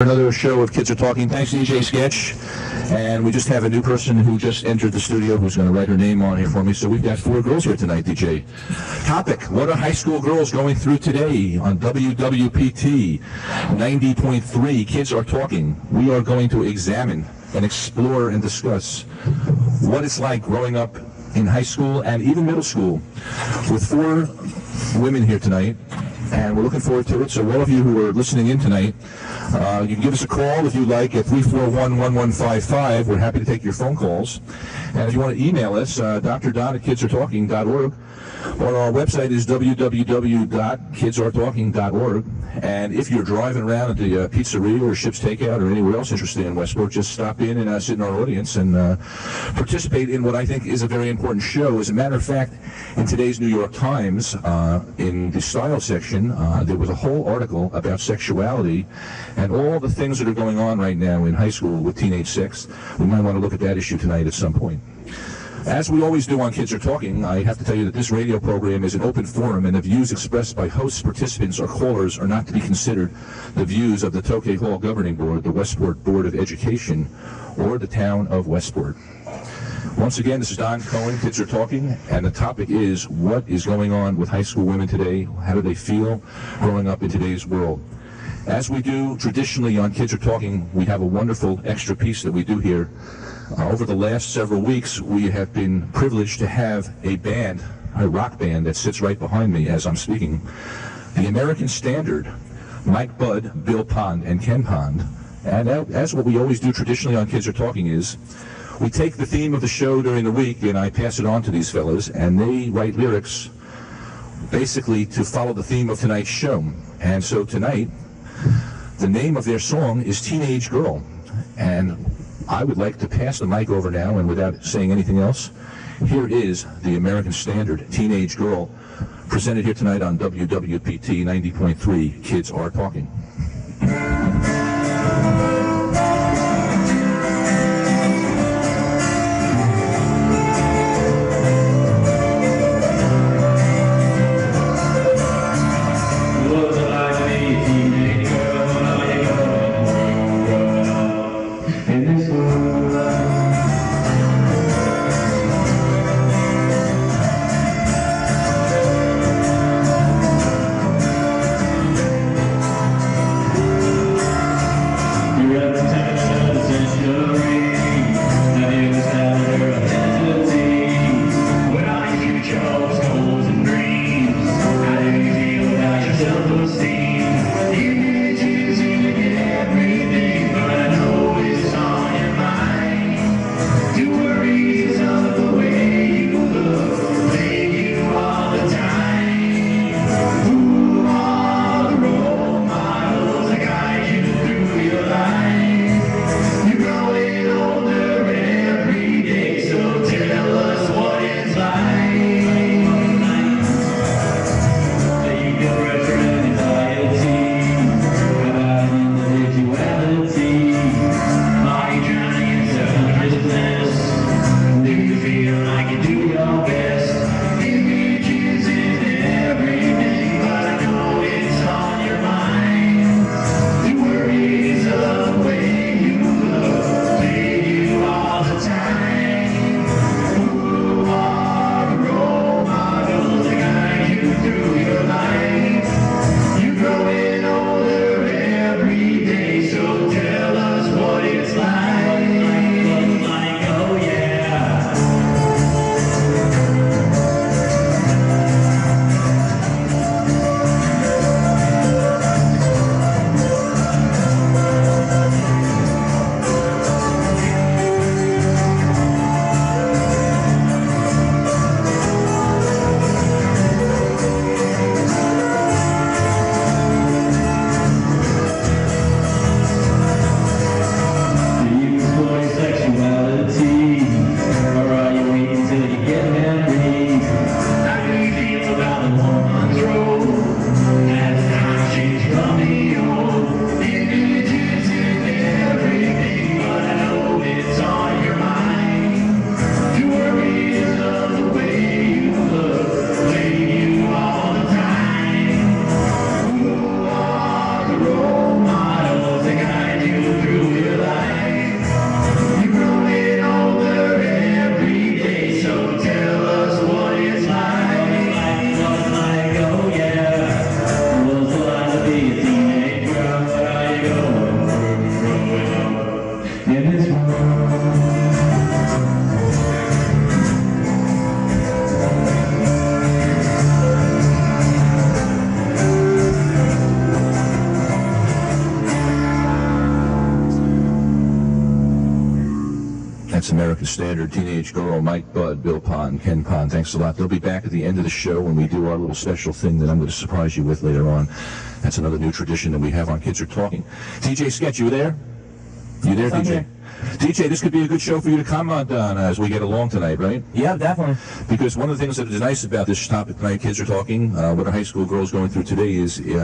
Another show of Kids Are Talking. Thanks, DJ Sketch. And we just have a new person who just entered the studio who's going to write her name on here for me. So we've got 4 girls here tonight, DJ. Topic: what are high school girls going through today on WWPT 90.3? Kids Are Talking. We are going to examine and explore and discuss what it's like growing up in high school and even middle school with 4 women here tonight. And we're looking forward to it. So all of you who are listening in tonight, you can give us a call if you like at 341-1155. We're happy to take your phone calls. And if you want to email us, drdon@kidsartalking.org, or our website is www.kidsartalking.org. And if you're driving around at the pizzeria or Ship's Takeout or anywhere else interested in Westport, just stop in and sit in our audience and participate in what I think is a very important show. As a matter of fact, in today's New York Times, in the style section, there was a whole article about sexuality and all the things that are going on right now in high school with teenage sex. We might want to look at that issue tonight at some point. As we always do on Kids Are Talking, I have to tell you that this radio program is an open forum, and the views expressed by hosts, participants, or callers are not to be considered the views of the Tokay Hall Governing Board, the Westport Board of Education, or the town of Westport. Once again, this is Don Cohen, Kids Are Talking, and the topic is what is going on with high school women today? How do they feel growing up in today's world? As we do traditionally on Kids Are Talking, we have a wonderful extra piece that we do here. Over the last several weeks, we have been privileged to have a band, a rock band that sits right behind me as I'm speaking. The American Standard, Mike Budd, Bill Pond, and Ken Pond. And as what we always do traditionally on Kids Are Talking is, we take the theme of the show during the week and I pass it on to these fellas, and they write lyrics basically to follow the theme of tonight's show. And so tonight, the name of their song is Teenage Girl. And I would like to pass the mic over now, and without saying anything else, here is the American Standard, Teenage Girl, presented here tonight on WWPT 90.3, Kids Are Talking. That's American Standard, Teenage Girl, Mike Budd, Bill Pond, Ken Pond. Thanks a lot. They'll be back at the end of the show when we do our little special thing that I'm going to surprise you with later on. That's another new tradition that we have on Kids Are Talking. DJ Sketch, you there? You there, DJ? DJ, this could be a good show for you to comment on as we get along tonight, right? Yeah, definitely. Because one of the things that is nice about this topic tonight, Kids Are Talking, what our high school girls going through today is you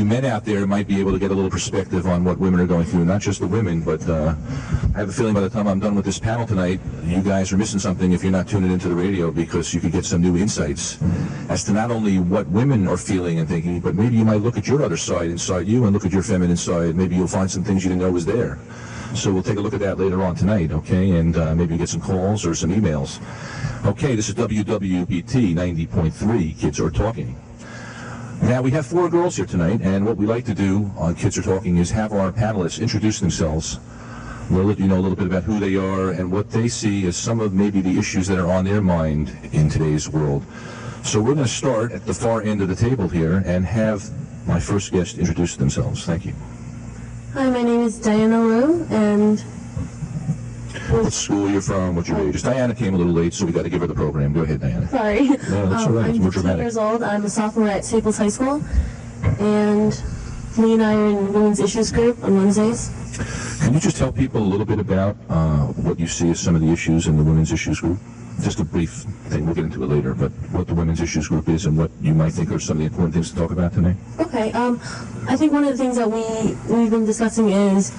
men out there might be able to get a little perspective on what women are going through, not just the women, but I have a feeling by the time I'm done with this panel tonight, you guys are missing something if you're not tuning into the radio, because you could get some new insights as to not only what women are feeling and thinking, but maybe you might look at your other side inside you and look at your feminine side. Maybe you'll find some things you didn't know was there. So we'll take a look at that later on tonight, okay, and maybe get some calls or some emails. Okay, this is WWBT 90.3, Kids Are Talking. Now, we have 4 girls here tonight, and what we like to do on Kids Are Talking is have our panelists introduce themselves. We'll let you know a little bit about who they are and what they see as some of maybe the issues that are on their mind in today's world. So we're going to start at the far end of the table here and have my first guest introduce themselves. Thank you. Hi, my name is Diana Liu, and what school you're from, what's your age? Diana came a little late, so we got to give her the program. Go ahead, Diana. Sorry. No, that's all right. It's I'm more 15 dramatic. years old. I'm a sophomore at Staples High School, and me and I are in Women's Issues Group on Wednesdays. Can you just tell people a little bit about what you see as some of the issues in the Women's Issues Group? Just a brief thing, we'll get into it later, but what the Women's Issues Group is and what you might think are some of the important things to talk about tonight? Okay, I think one of the things that we've been discussing is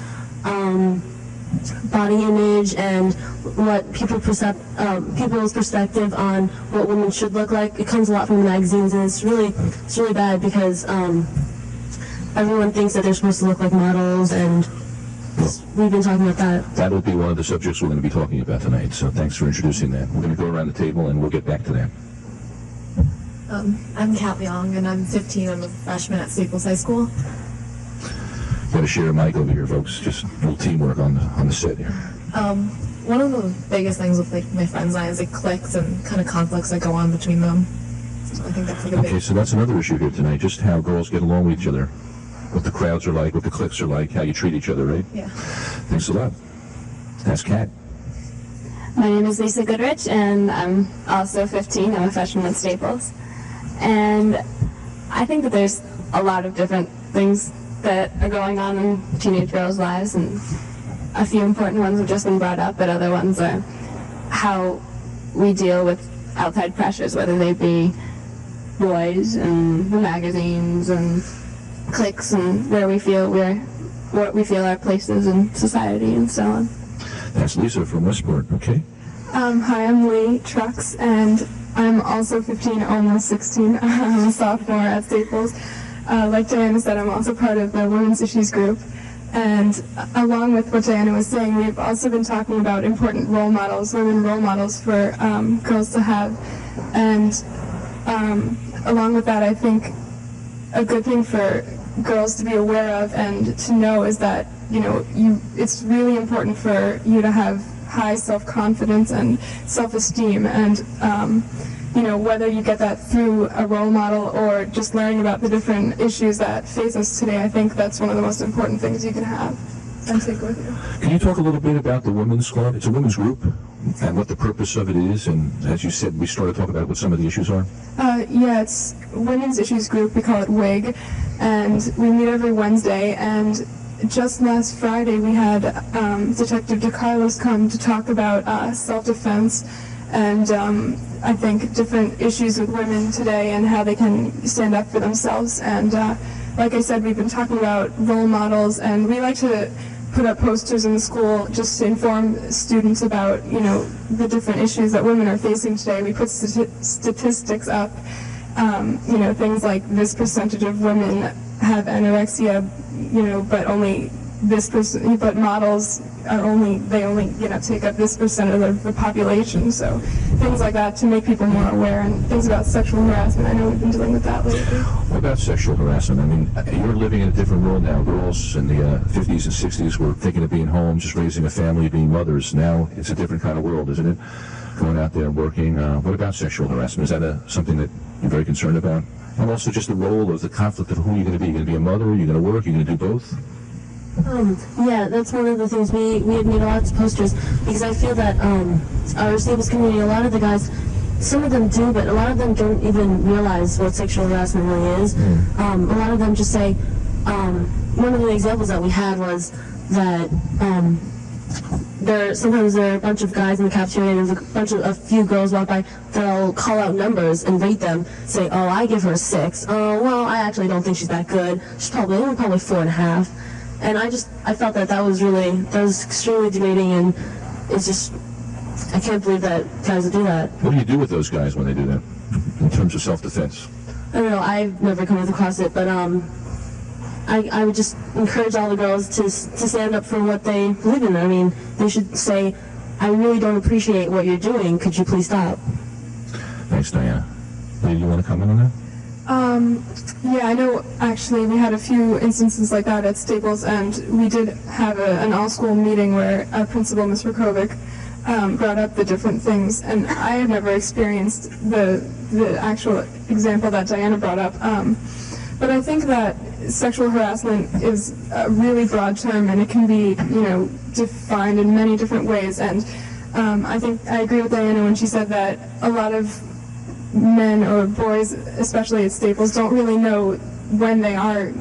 body image and what people's perspective on what women should look like. It comes a lot from the magazines, and it's really bad because everyone thinks that they're supposed to look like models, and we've been talking about that. That will be one of the subjects we're going to be talking about tonight, so thanks for introducing that. We're going to go around the table and we'll get back to that. I'm Kat Leong, and I'm 15. I'm a freshman at Staples High School. Got to share a mic over here, folks. Just a little teamwork on the set here. One of the biggest things with my friends and I is cliques and kind of conflicts that go on between them. So I think that's a big. Okay, so that's another issue here tonight, just how girls get along with each other. What the crowds are like, what the cliques are like, how you treat each other, right? Yeah. Thanks a lot. That's Kat. My name is Lisa Goodrich, and I'm also 15. I'm a freshman at Staples. And I think that there's a lot of different things that are going on in teenage girls' lives, and a few important ones have just been brought up, but other ones are how we deal with outside pressures, whether they be boys and the magazines and cliques and what we feel our places in society and so on. That's Lisa from Westport, okay? Hi, I'm Lee Trucks, and I'm also 15, almost 16. I'm a sophomore at Staples. Like Diana said, I'm also part of the Women's Issues Group. And along with what Diana was saying, we've also been talking about important role models, women role models for girls to have. And along with that, I think a good thing for girls to be aware of and to know is that, it's really important for you to have high self-confidence and self-esteem, and whether you get that through a role model or just learning about the different issues that face us today, I think that's one of the most important things you can have and take with you. Can you talk a little bit about the Women's Club? It's a women's group, and what the purpose of it is, and as you said, we started talking about what some of the issues are. Yeah, it's Women's Issues Group. We call it WIG, and we meet every Wednesday, and just last Friday we had Detective DeCarlos come to talk about self-defense and I think different issues with women today and how they can stand up for themselves. And like I said, we've been talking about role models, and we like to put up posters in the school just to inform students about, the different issues that women are facing today. We put statistics up, things like this percentage of women have anorexia, but only this percent, but models are only take up this percent of the population. So things like that to make people more aware, and things about sexual harassment. I know we've been dealing with that lately. What about sexual harassment? I mean, you're living in a different world now. Girls in the 50s and 60s were thinking of being home, just raising a family, being mothers. Now it's a different kind of world, isn't it? Going out there and working. What about sexual harassment? Is that something that you're very concerned about? And also just the role of the conflict of who you're going to be. You're going to be a mother, you're going to work, you're going to do both? Yeah, that's one of the things we had made lots of posters because I feel that our Staples community, a lot of the guys, some of them do, but a lot of them don't even realize what sexual harassment really is. A lot of them just say, one of the examples that we had was that sometimes there are a bunch of guys in the cafeteria and there's a few girls walk by, they'll call out numbers and rate them, say, oh, I give her a 6. Oh, well, I actually don't think she's that good. She's probably 4.5. And I felt that was extremely demeaning, and it's just, I can't believe that guys would do that. What do you do with those guys when they do that, in terms of self-defense? I don't know, I've never come across it, but I would just encourage all the girls to stand up for what they believe in. I mean, they should say, I really don't appreciate what you're doing, could you please stop? Thanks, Diana. Do you want to comment on that? Yeah, I know actually we had a few instances like that at Staples, and we did have an all-school meeting where our principal, Ms. Rakovic, brought up the different things, and I have never experienced the actual example that Diana brought up. But I think that sexual harassment is a really broad term, and it can be, defined in many different ways. And I think I agree with Diana when she said that a lot of men or boys, especially at Staples, don't really know when they are,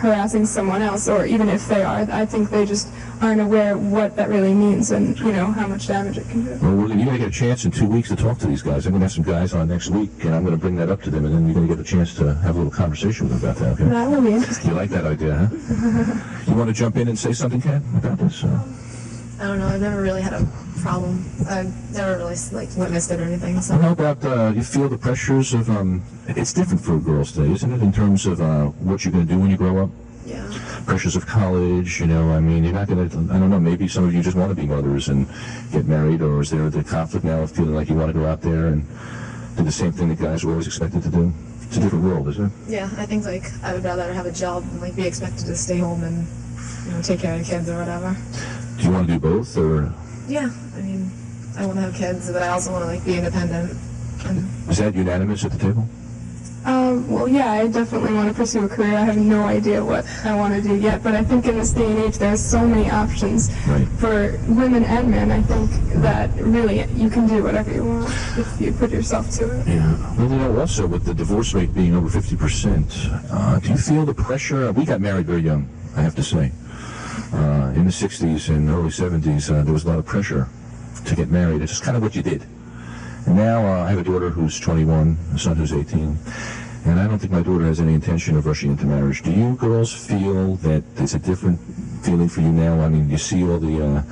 harassing someone else, or even if they are. I think they just aren't aware what that really means and, how much damage it can do. Well, you're going to get a chance in 2 weeks to talk to these guys. I'm going to have some guys on next week, and I'm going to bring that up to them, and then you're going to get a chance to have a little conversation with them about that, okay? That will be interesting. You like that idea, huh? You want to jump in and say something, Kat, about this? I don't know, I've never really had a problem. I've never really, witnessed it or anything, so. How about, you feel the pressures of, it's different for girls today, isn't it, in terms of what you're going to do when you grow up? Yeah. Pressures of college, you're not going to, I don't know, maybe some of you just want to be mothers and get married, or is there the conflict now of feeling like you want to go out there and do the same thing that guys were always expected to do? It's a different world, isn't it? Yeah, I think, I would rather have a job than, be expected to stay home and, take care of the kids or whatever. Do you want to do both, or? Yeah, I want to have kids, but I also want to, be independent. Is that unanimous at the table? Well, yeah, I definitely want to pursue a career. I have no idea what I want to do yet, but I think in this day and age there's so many options for women and men. I think that really you can do whatever you want if you put yourself to it. Yeah. Well, also with the divorce rate being over 50%, do you feel the pressure? We got married very young, I have to say. In the 60s and early 70s, there was a lot of pressure to get married. It's just kind of what you did. And now I have a daughter who's 21, a son who's 18, and I don't think my daughter has any intention of rushing into marriage. Do you girls feel that it's a different feeling for you now? You see all the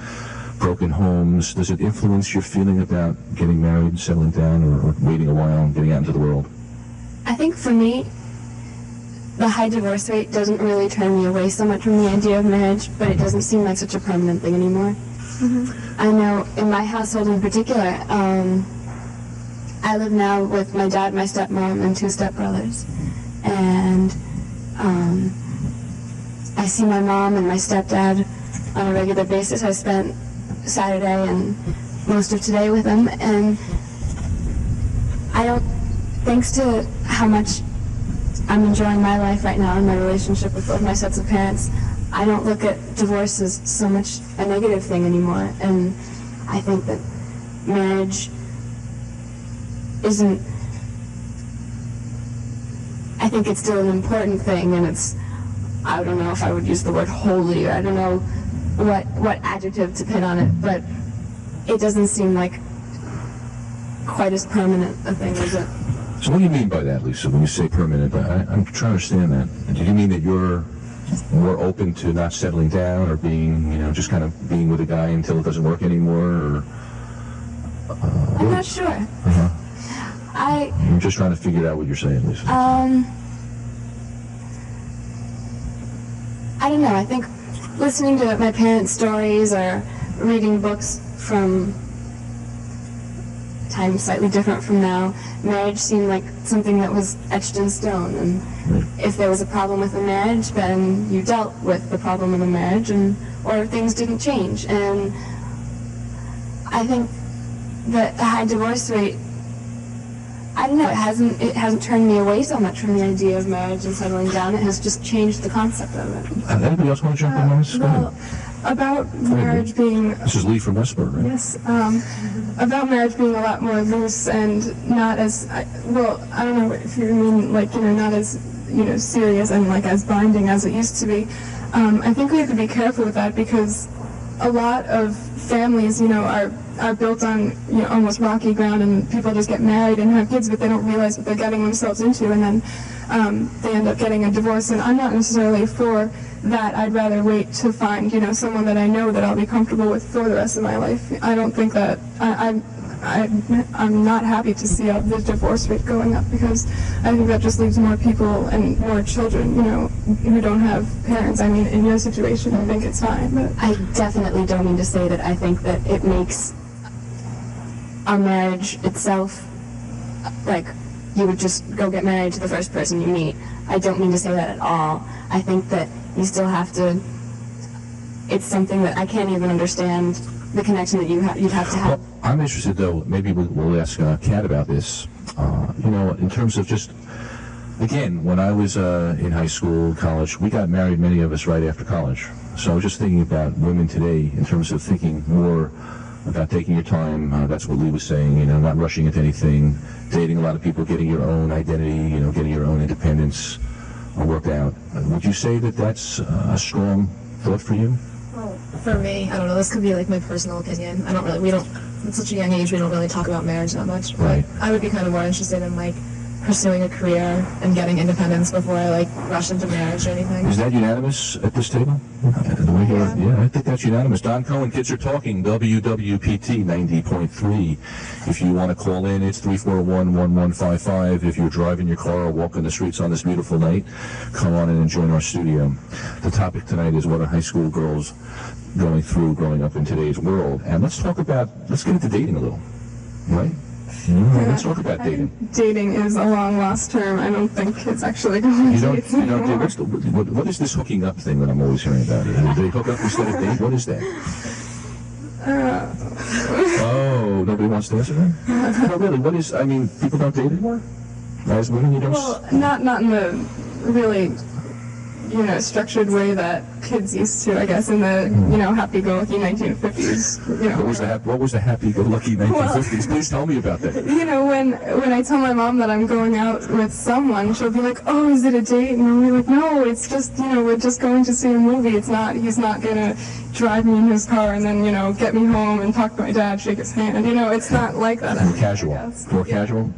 broken homes. Does it influence your feeling about getting married, settling down, or waiting a while and getting out into the world? I think for me, the high divorce rate doesn't really turn me away so much from the idea of marriage, but it doesn't seem like such a permanent thing anymore. Mm-hmm. I know in my household in particular, I live now with my dad, my stepmom, and 2 stepbrothers. And I see my mom and my stepdad on a regular basis. I spent Saturday and most of today with them, and I don't, thanks to how much I'm enjoying my life right now and my relationship with both my sets of parents, I don't look at divorce as so much a negative thing anymore. And I think that marriage isn't, I think it's still an important thing, and it's, I don't know if I would use the word holy, or I don't know what adjective to pin on it, but it doesn't seem like quite as permanent a thing as it. So what do you mean by that, Lisa, when you say permanent? I'm trying to understand that. Do you mean that you're more open to not settling down, or being, just kind of being with a guy until it doesn't work anymore, or? I'm not sure. Uh-huh. I'm just trying to figure out what you're saying, Lisa. I don't know. I think listening to my parents' stories or reading books from times slightly different from now, marriage seemed like something that was etched in stone. And if there was a problem with a marriage, then you dealt with the problem of the marriage, or things didn't change. And I think that the high divorce rate I don't know, it hasn't turned me away so much from the idea of marriage and settling down. It has just changed the concept of it. Anybody else want to jump in on this? Go ahead. Well, about marriage being This is Lee from Westport, right? yes, about marriage being a lot more loose and not as well. I don't know if you mean like not as serious and like as binding as it used to be. I think we have to be careful with that because a lot of families, are built on almost rocky ground, and people just get married and have kids, but they don't realize what they're getting themselves into, and then they end up getting a divorce. And I'm not necessarily for that. I'd rather wait to find someone that I know that I'll be comfortable with for the rest of my life. I don't think that I'm not happy to see the divorce rate going up because I think that just leaves more people and more children, who don't have parents. I mean, in your situation, I think it's fine. But I definitely don't mean to say that I think that it makes our marriage itself, like, you would just go get married to the first person you meet. I don't mean to say that at all. I think that you still have to, it's something that I can't even understand the connection that you'd have to have. Well, I'm interested, though, maybe we'll ask Kat about this, in terms of just, again, when I was in high school, college, we got married, many of us, right after college. So I was just thinking about women today in terms of thinking more about taking your time. That's what Lee was saying, not rushing into anything, dating a lot of people, getting your own identity, getting your own independence worked out. Would you say that that's a strong thought for you? Well, for me, I don't know, this could be like my personal opinion. At such a young age, we don't really talk about marriage that much. But Right. I would be kind of more interested in like pursuing a career and getting independence before I like rush into marriage or anything. Is that unanimous at this table? The way yeah, I think that's unanimous. Don Cohen, Kids Are Talking, WWPT 90.3. If you want to call in, it's 341-1155. If you're driving your car or walking the streets on this beautiful night, come on in and join our studio. The topic tonight is what are high school girls going through growing up in today's world. And let's get into dating a little, right? Let's talk about dating. dating is a long lost term. I don't think it's actually going to date anymore. What is this hooking up thing that I'm always hearing about? Do they hook up instead of date? What is that? Oh, nobody wants to answer that? No, really, people don't date anymore? As women, you don't? Well, not in the really, structured way that kids used to, I guess, in the, happy-go-lucky 1950s. What was the happy-go-lucky 1950s? Please tell me about that. When I tell my mom that I'm going out with someone, she'll be like, oh, is it a date? And I'll be like, no, it's just, we're just going to see a movie. He's not going to drive me in his car and then, get me home and talk to my dad, shake his hand. It's not like that. More casual. More casual?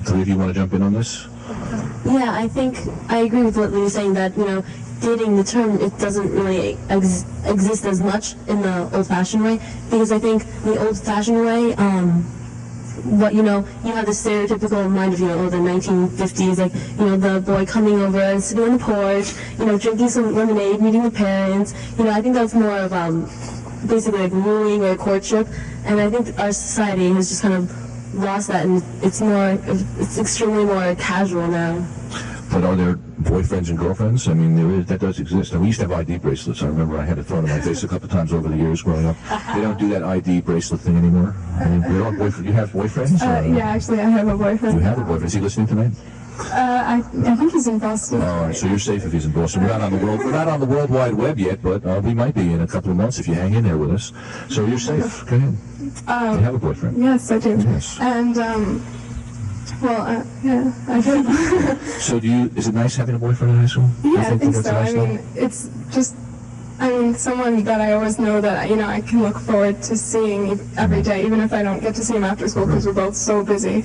Three of you want to jump in on this? Yeah, I think I agree with what Lee was saying that, dating, the term, it doesn't really exist as much in the old-fashioned way, because I think the old-fashioned way, you have the stereotypical mind of, the 1950s, like, the boy coming over and sitting on the porch, drinking some lemonade, meeting the parents. I think that's more of, basically like wooing or courtship, and I think our society has just kind of lost that, and it's extremely more casual now. But are there boyfriends and girlfriends? That does exist. We used to have ID bracelets. I remember I had it thrown in my face a couple of times over the years growing up. They don't do that ID bracelet thing anymore. You have boyfriends? Yeah, actually, I have a boyfriend. You have a boyfriend. Is he listening tonight? I think he's in Boston. All right, so you're safe if he's in Boston. We're not on the World Wide Web yet, but we might be in a couple of months if you hang in there with us. So you're safe. Go ahead. You have a boyfriend. Yes, I do. Yes. And yeah, I do. So is it nice having a boyfriend in high school? Yeah, I think that's so. nice It's just, someone that I always know that, I can look forward to seeing every day, even if I don't get to see him after school because we're both so busy.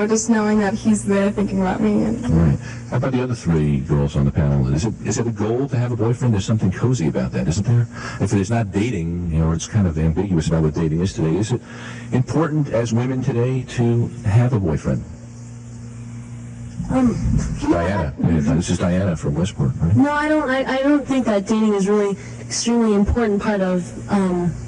Just knowing that he's there thinking about me. Right. How about the other three girls on the panel? Is it a goal to have a boyfriend? There's something cozy about that, isn't there? If it is not dating, or it's kind of ambiguous about what dating is today, is it important as women today to have a boyfriend? Diana. This is Diana from Westport, right? No, I don't think that dating is really extremely important part of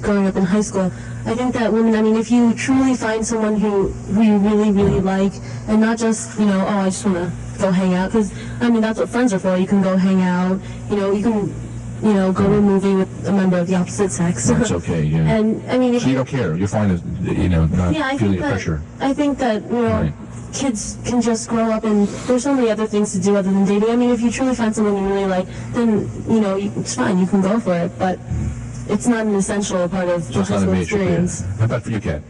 growing up in high school. I think that women, if you truly find someone who you really, really like, and not just, I just want to go hang out, because, that's what friends are for. You can go hang out, you can, go to a movie with a member of the opposite sex. That's okay, yeah. And, so you don't care. You're fine, not feeling the pressure. I think that, Right. kids can just grow up and there's so many other things to do other than dating. I mean, if you truly find someone you really like, then, it's fine, you can go for it, but it's not an essential part of the high school experience. How about for you, Kat?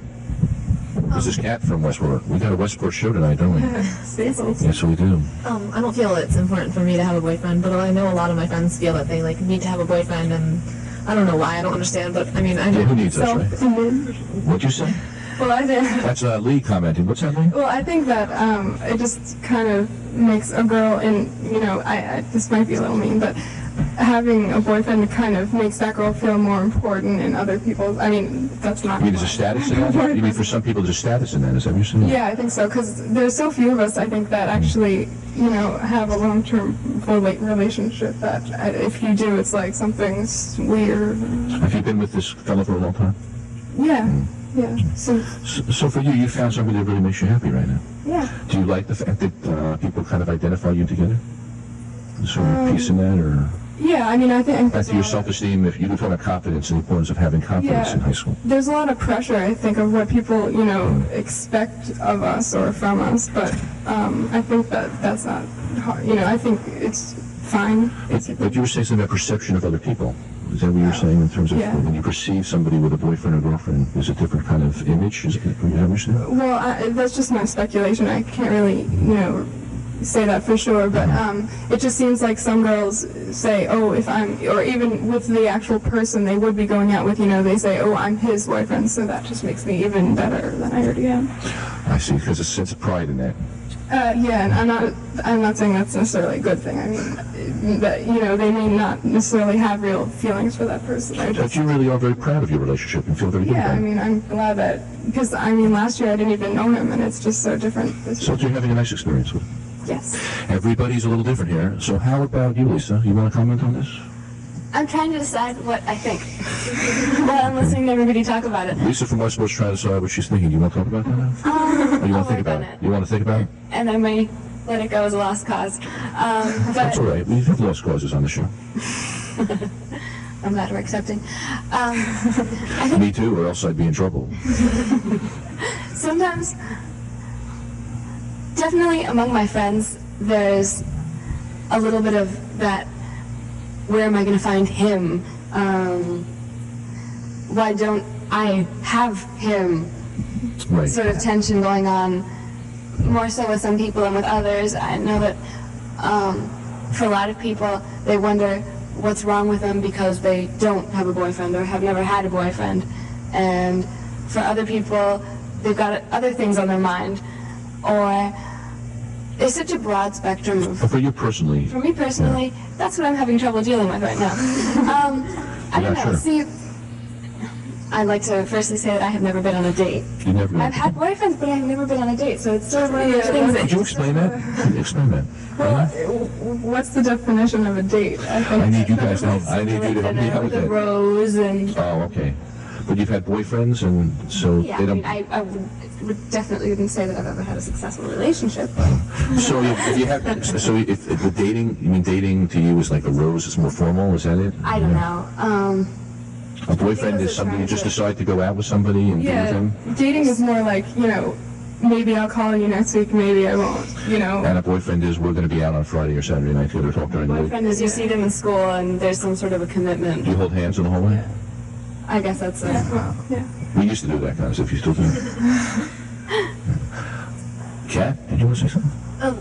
This is Kat from Westport. We got a Westport show tonight, don't we? Yes, we do. I don't feel it's important for me to have a boyfriend, but I know a lot of my friends feel that they need to have a boyfriend, and I don't know why. I don't understand, but I mean, I do. Who needs us, right? What'd you say? Well, I think That's Lee commenting. What's that, Lee? Well, I think that it just kind of makes a girl, and this might be a little mean, but having a boyfriend kind of makes that girl feel more important in other people's. I mean, that's not. You mean there's a status in that? You mean for some people there's a status in that? Is that what you're saying? Yeah, I think so, because there's so few of us, I think, that actually, have a long-term relationship. That if you do, it's like something's weird. Have you been with this fellow for a long time? Yeah. Yeah. So for you found somebody that really makes you happy right now. Yeah. Do you like the fact that people kind of identify you together? Is there a piece in that, or? Yeah, I mean, I think. Back to your self-esteem, if you were talking about confidence and the importance of having confidence in high school. There's a lot of pressure, I think, of what people, expect of us or from us, but I think that's not hard. I think it's fine. But you were saying something about perception of other people. Is that what you were saying in terms of when you perceive somebody with a boyfriend or girlfriend, is a different kind of image? Is that what you're saying? Well, that's just my speculation. I can't really, say that for sure, but it just seems like some girls say, oh, if I'm, or even with the actual person they would be going out with, they say, oh, I'm his boyfriend, so that just makes me even better than I already am. I see, because there's a sense of pride in that. Yeah, and I'm not saying that's necessarily a good thing. I mean, that, they may not necessarily have real feelings for that person. But you really are very proud of your relationship and feel very good about it. Yeah, I mean, I'm glad that, because, last year I didn't even know him, and it's just so different this year. So you're having a nice experience with him? Yes. Everybody's a little different here. So how about you, Lisa? You want to comment on this? I'm trying to decide what I think while I'm listening to everybody talk about it. Lisa from Westport's trying to decide what she's thinking. Do you want to talk about that now? Or you want to think about it? You want to think about it? And I may let it go as a lost cause. But That's all right. We have lost causes on the show. I'm glad we're accepting. Me too, or else I'd be in trouble. Sometimes, definitely among my friends, there's a little bit of that, where am I going to find him? Why don't I have him? Right. Sort of tension going on, more so with some people than with others. I know that for a lot of people, they wonder what's wrong with them because they don't have a boyfriend or have never had a boyfriend. And for other people, they've got other things on their mind. Or there's such a broad spectrum of... For you personally? For me personally, that's what I'm having trouble dealing with right now. I don't know. Sure. See, I'd like to firstly say that I have never been on a date. You never been. I've had boyfriends, but I've never been on a date, so it's sort of one of those things that... Could you explain that? Can you explain that? Well, what's the definition of a date? I need you guys to help. I need you to help me out with the that. rose and... Oh, okay. But you've had boyfriends, and so Yeah, they don't... I would definitely wouldn't say that I've ever had a successful relationship, but... So if you have... So if the dating... You mean dating to you is like a rose, it's more formal, is that it? I don't know. A boyfriend is somebody you just decide to go out with somebody and be with them? Dating is more like, maybe I'll call you next week, maybe I won't, And a boyfriend is we're going to be out on Friday or Saturday night together, talk during the week. Boyfriend is you see them in school and there's some sort of a commitment. Do you hold hands in the hallway? I guess that's it. Well, yeah. We used to do that kind of stuff. You still do it? Kat, did you want to say something?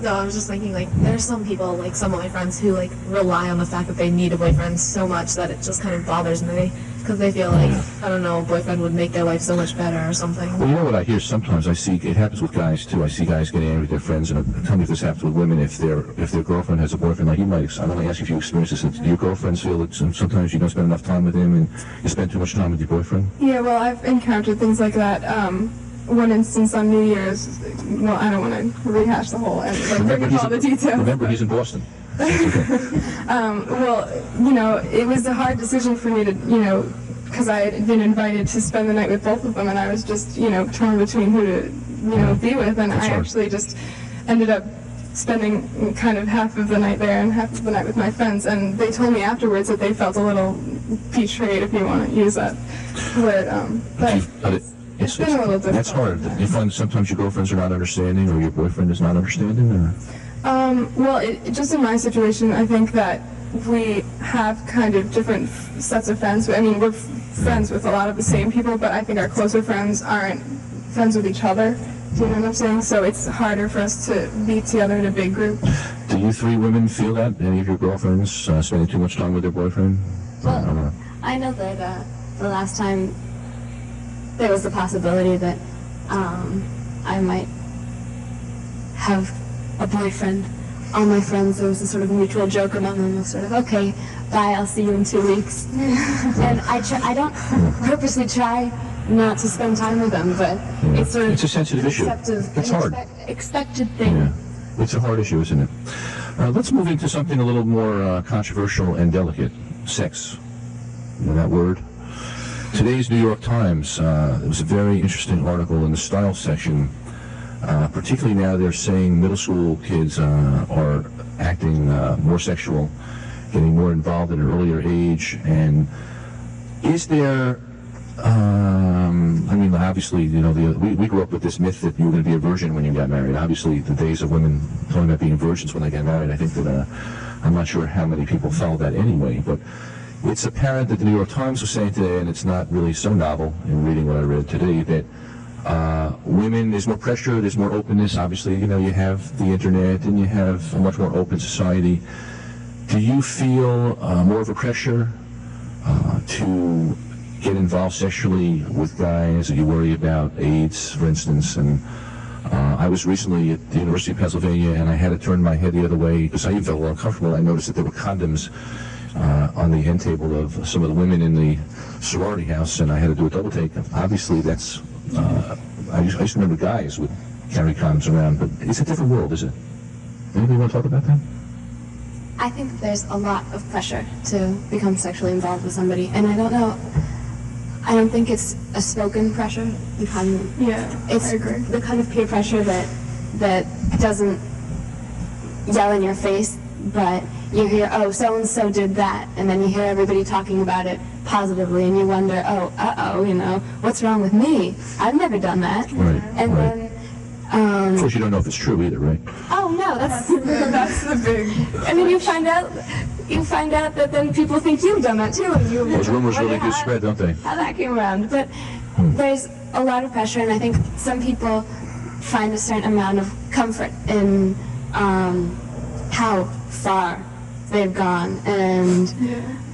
No, I was just thinking, there's some people, some of my friends who, rely on the fact that they need a boyfriend so much that it just kind of bothers me, because they feel like, I don't know, a boyfriend would make their life so much better or something. Well, you know what I hear sometimes? I see, it happens with guys, too. I see guys getting angry with their friends, and tell me if this happens with women, if their girlfriend has a boyfriend, like you might, I want to ask if you experience this, do your girlfriends feel that sometimes you don't spend enough time with him, and you spend too much time with your boyfriend? Yeah, well, I've encountered things like that. One instance on New Year's, well, I don't want to rehash the whole and bring up all the details. Remember, he's in Boston. Well, it was a hard decision for me to, because I had been invited to spend the night with both of them, and I was just, torn between who to, be with, and I actually just ended up spending kind of half of the night there and half of the night with my friends, and they told me afterwards that they felt a little betrayed, if you want to use that word. But It's been a little difficult. That's hard. You find sometimes your girlfriends are not understanding, or your boyfriend is not understanding, or? Well, just in my situation, I think that we have kind of different sets of friends. I mean, we're friends with a lot of the same people, but I think our closer friends aren't friends with each other. Do you know what I'm saying? So it's harder for us to be together in a big group. Do you three women feel that? Any of your girlfriends spending too much time with their boyfriend? Well, I know that the last time there was the possibility that I might have a boyfriend. All my friends, there was a sort of mutual joke among them of sort of, okay, bye, I'll see you in 2 weeks. And I don't purposely try not to spend time with them, but it's sort of it's a sensitive issue. It's hard. Expected thing. Yeah. It's a hard issue, isn't it? Let's move into something a little more controversial and delicate. Sex. You know that word? Today's New York Times, there was a very interesting article in the style section. Particularly now they're saying middle school kids are acting more sexual, getting more involved at an earlier age. And is there, I mean, obviously, you know, we grew up with this myth that you were going to be a virgin when you got married. Obviously, the days of women talking about being virgins when they got married, I think that, I'm not sure how many people followed that anyway, but it's apparent that the New York Times was saying today, and it's not really so novel in reading what I read today, that women, there's more pressure, there's more openness. Obviously, you know, you have the internet and you have a much more open society. Do you feel more of a pressure to get involved sexually with guys? Do you worry about AIDS, for instance? And I was recently at the University of Pennsylvania, and I had to turn my head the other way because I even felt a little uncomfortable. I noticed that there were condoms on the end table of some of the women in the sorority house, and I had to do a double take. Obviously, that's I used to remember guys would carry condoms around, but it's a different world, is it? Anybody want to talk about that? I think there's a lot of pressure to become sexually involved with somebody, and I don't think it's a spoken pressure. It's I agree. the kind of peer pressure that doesn't yell in your face, but you hear, oh, so-and-so did that, and then you hear everybody talking about it positively, and you wonder, oh, you know, what's wrong with me? I've never done that. Right, and right. then, of course, you don't know if it's true either, right? oh no, that's That's the big. and then you find out that then people think you've done that too, and you Those rumors wonder really do spread, don't they? how that came around. But there's a lot of pressure, and I think some people find a certain amount of comfort in how far they've gone, and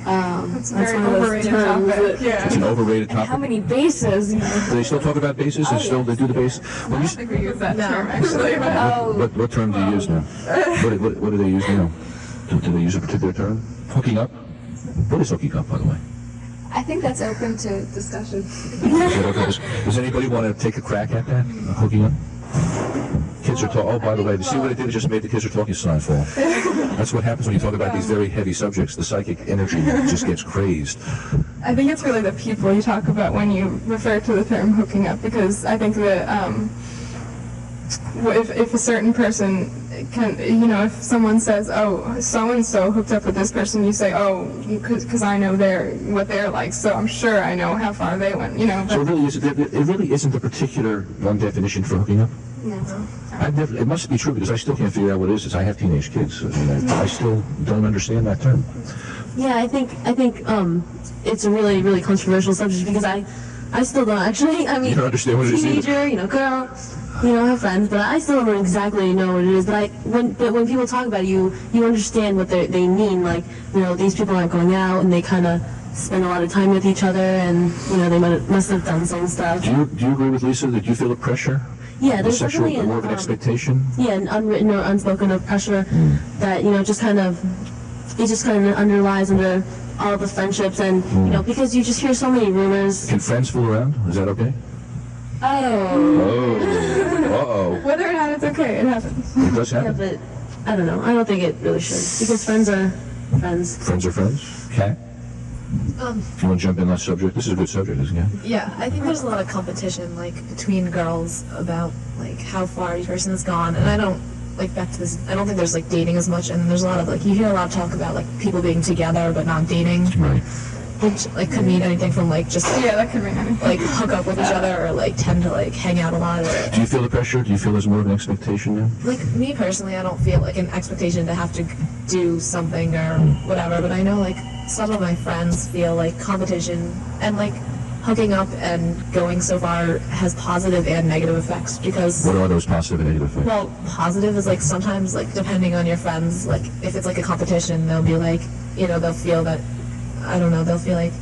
It's a That's very one of those overrated terms topic. It's an overrated and how topic. many bases. You know. Do they still talk about bases? Oh, And still, yes. they do the base? I Well, don't think we use that term actually. But Oh, what term do you use now? What do they use now? Do they use a particular term? Hooking up? What is hooking up, by the way? I think that's open to discussion. Is that okay? Does anybody want to take a crack at that? Hooking up? Kids are talking. Oh, by the way, you see what it did? It just made the kids are talking sign fall. That's what happens when you talk about these very heavy subjects. The psychic energy just gets crazed. I think it's really the people you talk about when you refer to the term hooking up, because I think that if a certain person can, you know, if someone says, oh, so-and-so hooked up with this person, you say, oh, because I know what they're like, so I'm sure I know how far they went, you know. So But it really isn't a particular one definition for hooking up? No. It must be true because I still can't figure out what it is. I have teenage kids. I still don't understand that term. Yeah, I think it's a really, really controversial subject because I still don't actually. I mean, You don't understand what it is either. teenager, you know, girl, you know, I have friends, but I still don't exactly know what it is. But when people talk about it, you understand what they mean. Like, you know, these people aren't going out and they kind of spend a lot of time with each other, and you know, they must have done some stuff. Do you agree with Lisa that you feel a pressure? Yeah, there's Sexual, definitely more of an expectation? yeah, an unwritten or unspoken of pressure that, you know, just kind of underlies under all the friendships, and you know, because you just hear so many rumors. Can friends fool around? Is that okay? Oh. Uh-oh. whether or not it's okay, it happens. It does Yeah, happen. but I don't know. I don't think it really should, because friends are friends. Friends are friends? Kat? If you want to jump in on that subject, this is a good subject, isn't it? Yeah, I think there's a lot of competition, like, between girls about, like, how far each person has gone, and I don't, like, back to this, I don't think there's, like, dating as much, and there's a lot of, like, you hear a lot of talk about, like, people being together but not dating. Right. which like could mean anything from like just Yeah, that could mean anything. like hook up with each other or like tend to like hang out a lot or Do you feel the pressure? Do you feel there's more of an expectation now? like me personally, I don't feel like an expectation to have to do something or whatever, but I know like some of my friends feel like competition and like hooking up and going so far has positive and negative effects because What are those positive and negative effects? well, positive is like sometimes like depending on your friends, like if it's like a competition, they'll be like, you know, they'll feel that, I don't know, they'll feel like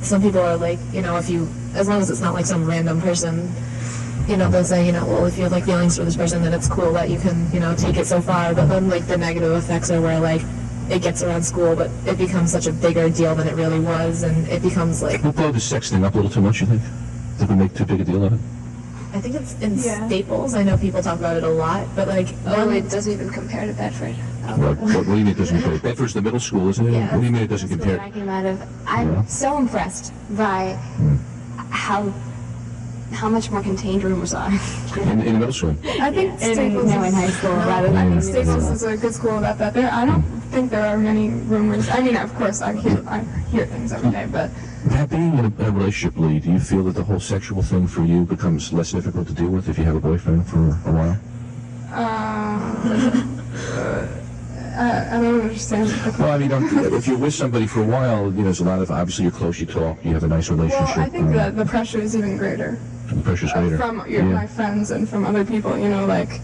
some people are like, you know, if you, as long as it's not like some random person, you know, they'll say, you know, well, if you have like feelings for this person, then it's cool that you can, you know, take it so far. But then like the negative effects are where like it gets around school, but it becomes such a bigger deal than it really was, and it becomes like. We'll blow the sex thing up a little too much, you think? Did we make too big a deal of it? I think it's in Yeah. Staples. I know people talk about it a lot, but like. Oh, it doesn't even compare to Bedford. What do you mean it doesn't compare? Bedford's the middle school, isn't it? Yeah, What do you mean it doesn't that's where compare? I came out of. I'm Yeah. so impressed by how much more contained rumors are In the middle school? I think in, Staples in high school rather I than think Staples is a good school about that. I don't think there are many rumors. I mean, of course, I hear things every day, but Pat, being in a relationship, Lee, do you feel that the whole sexual thing for you becomes less difficult to deal with if you have a boyfriend for a while? I don't understand. Well, I mean, if you're with somebody for a while, you know, there's a lot of, obviously you're close, you talk, you have a nice Well, relationship. I think that the pressure is even greater The pressure's greater. from Yeah. my friends and from other people. You know, like,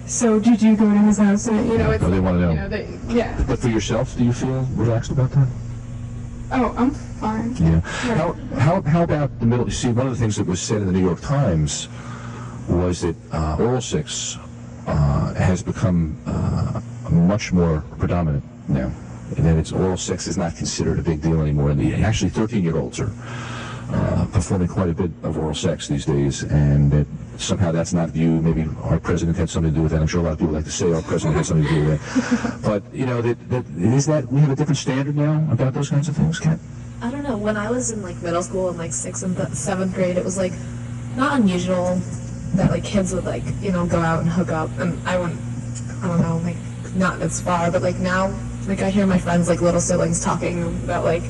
so did you go to his house? And you know, it's Oh, they wanna know. You know, yeah. But for yourself, do you feel relaxed about that? Oh, I'm fine. Yeah. How about the middle? See, one of the things that was said in the New York Times was that oral sex has become much more predominant now, and that oral sex is not considered a big deal anymore. And actually, 13-year-olds are performing quite a bit of oral sex these days, and that somehow that's not viewed. Maybe our president had something to do with that. I'm sure a lot of people like to say our president had something to do with that. But you know, that we have a different standard now about those kinds of things, Kat? I don't know. When I was in like middle school in like 6th and 7th grade, it was like not unusual that like kids would like, you know, go out and hook up, and I don't know, like not as far, but like now, like I hear my friends like little siblings talking about like,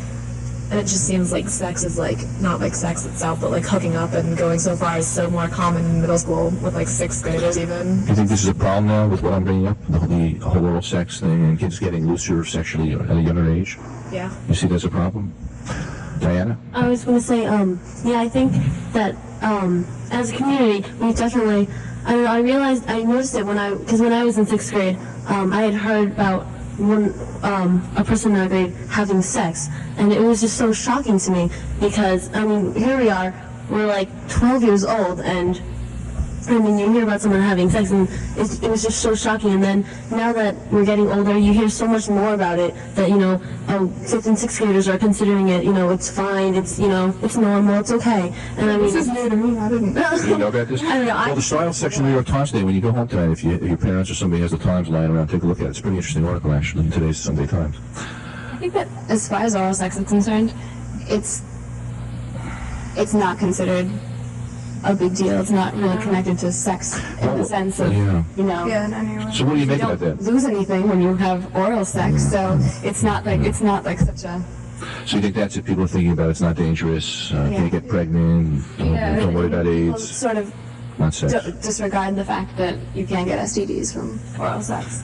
and it just seems like sex is like not like sex itself, but like hooking up and going so far is so more common in middle school with like 6th graders even. Do you think this is a problem now with what I'm bringing up, the whole oral sex thing, and kids getting looser sexually at a younger age? Yeah. You see that's a problem? Diana? I was going to say, yeah, I think that as a community, we definitely, I don't know, I noticed it because when I was in 6th grade, I had heard about a person in our grade having sex, and it was just so shocking to me because, I mean, here we are, we're like 12 years old, and I mean, you hear about someone having sex, and it was just so shocking. And then now that we're getting older, you hear so much more about it that, you know, 5th and 6th graders are considering it, you know, it's fine, it's, you know, it's normal, it's okay. And I mean, This is new to me. I didn't. You know about this? I don't know, Well, the style section of the New York Times today, when you go home tonight, if your parents or somebody has the Times lying around, take a look at it. It's a pretty interesting article, actually, in today's Sunday Times. I think that as far as oral sex is concerned, it's not considered a big deal. It's not really connected to sex in the sense of, Yeah. you know, Yeah, in any way. So what do you you make don't about that? lose anything when you have oral sex. So it's not like such a. So you think that's it? People are thinking about it's not dangerous, can't get pregnant, don't worry about People AIDS, sort of not sex. disregard the fact that you can get STDs from oral sex.